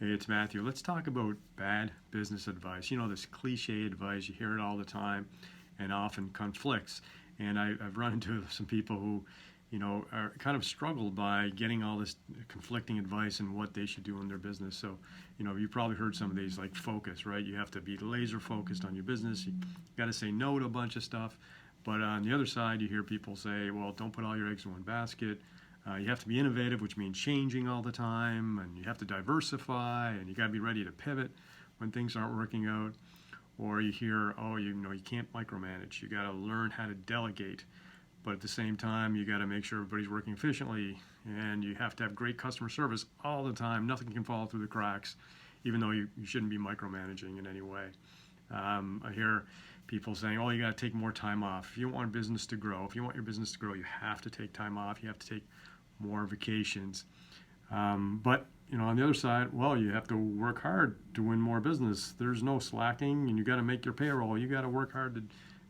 Hey, it's Matthew. Let's talk about bad business advice. You know, this cliche advice, you hear it all the time and often conflicts. And I've run into some people who, are kind of struggled by getting all this conflicting advice and what they should do in their business. So, you probably heard some of these like focus, right? You have to be laser focused on your business. You got to say no to a bunch of stuff. But on the other side, you hear people say, well, don't put all your eggs in one basket. You have to be innovative, which means changing all the time, and you have to diversify, and you got to be ready to pivot when things aren't working out. Or you hear, oh, you can't micromanage. You got to learn how to delegate, but at the same time, you got to make sure everybody's working efficiently, and you have to have great customer service all the time. Nothing can fall through the cracks, even though you shouldn't be micromanaging in any way. I hear people saying, oh, you got to take more time off. If you want business to grow, if you want your business to grow, you have to take time off. You have to take more vacations. But on the other side, well, you have to work hard to win more business. There's no slacking, and you got to make your payroll. You got to work hard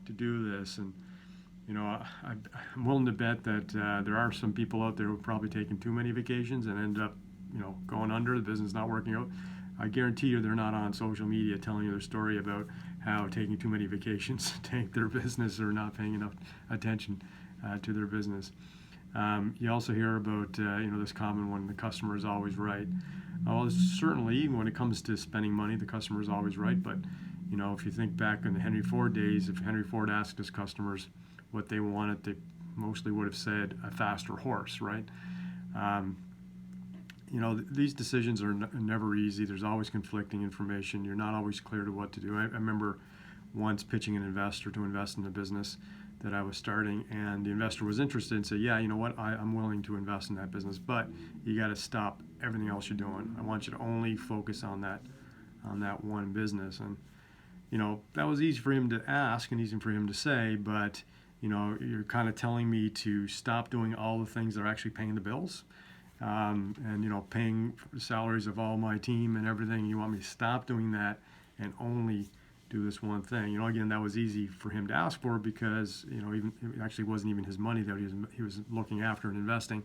to do this. And I'm willing to bet that there are some people out there who've probably taken too many vacations and end up going under, the business not working out. I guarantee you they're not on social media telling you their story about how taking too many vacations tanked their business or not paying enough attention to their business. You also hear about this common one: the customer is always right. Well, certainly when it comes to spending money, the customer is always right. But if you think back in the Henry Ford days, if Henry Ford asked his customers what they wanted, they mostly would have said a faster horse, right? These decisions are never easy. There's always conflicting information. You're not always clear to what to do. I remember once pitching an investor to invest in the business that I was starting, and the investor was interested and said, yeah, you know what, I'm willing to invest in that business, but you got to stop everything else you're doing. I want you to only focus on that one business. And that was easy for him to ask and easy for him to say, but you're kind of telling me to stop doing all the things that are actually paying the bills, and paying the salaries of all my team and everything. You want me to stop doing that and only do this one thing. Again, that was easy for him to ask for because even it actually wasn't even his money that he was looking after and investing.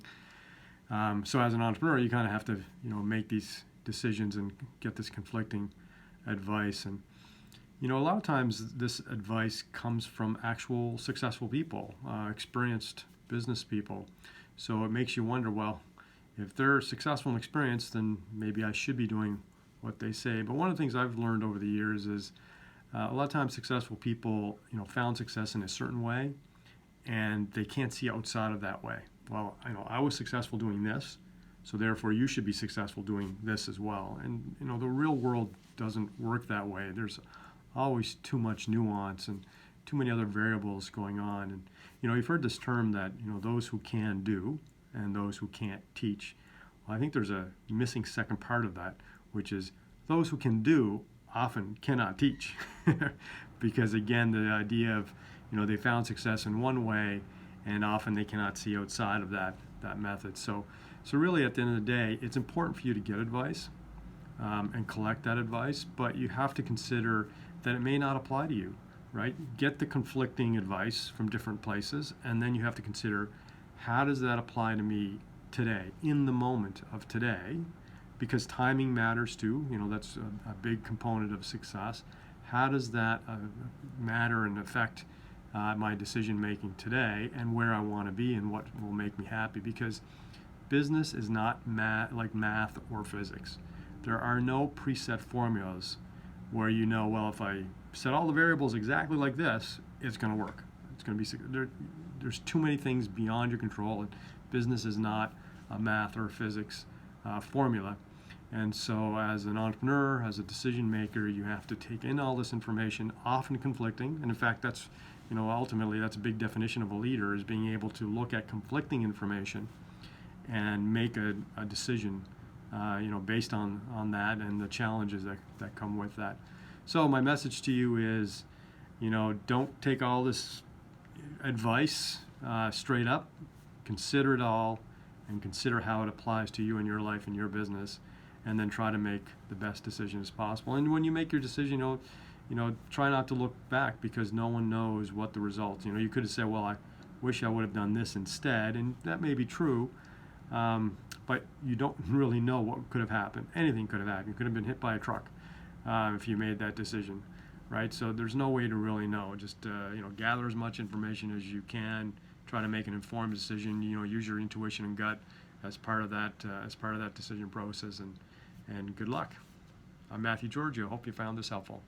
So as an entrepreneur, you kind of have to make these decisions and get this conflicting advice. And a lot of times this advice comes from actual successful people, experienced business people. So it makes you wonder, well, if they're successful and experienced, then maybe I should be doing what they say. But one of the things I've learned over the years is a lot of times successful people, found success in a certain way, and they can't see outside of that way. Well, I was successful doing this, so therefore you should be successful doing this as well. And the real world doesn't work that way. There's always too much nuance and too many other variables going on. And you've heard this term that those who can do and those who can't teach. Well, I think there's a missing second part of that, which is those who can do often cannot teach. Because again, the idea of they found success in one way, and often they cannot see outside of that method. So really at the end of the day, it's important for you to get advice and collect that advice, but you have to consider that it may not apply to you, right? Get the conflicting advice from different places, and then you have to consider, how does that apply to me today, in the moment of today? Because timing matters too. That's a big component of success. How does that matter and affect my decision making today, and where I want to be and what will make me happy? Because business is not like math or physics. There are no preset formulas where well, if I set all the variables exactly like this, it's going to work. It's going to be there's too many things beyond your control, and business is not a math or physics formula. And so as an entrepreneur, as a decision maker, you have to take in all this information, often conflicting. And in fact, that's ultimately that's a big definition of a leader, is being able to look at conflicting information and make a decision based on that and the challenges that come with that. So my message to you is, don't take all this advice straight up. Consider it all, and consider how it applies to you in your life and your business, and then try to make the best decision as possible. And when you make your decision, try not to look back, because no one knows what the results. You could have said, well, I wish I would have done this instead, and that may be true. but you don't really know what could have happened. Anything could have happened. You could have been hit by a truck if you made that decision, right? So there's no way to really know. Just gather as much information as you can. Try to make an informed decision. Use your intuition and gut as part of that decision process, and good luck. I'm Matthew Giorgio. Hope you found this helpful.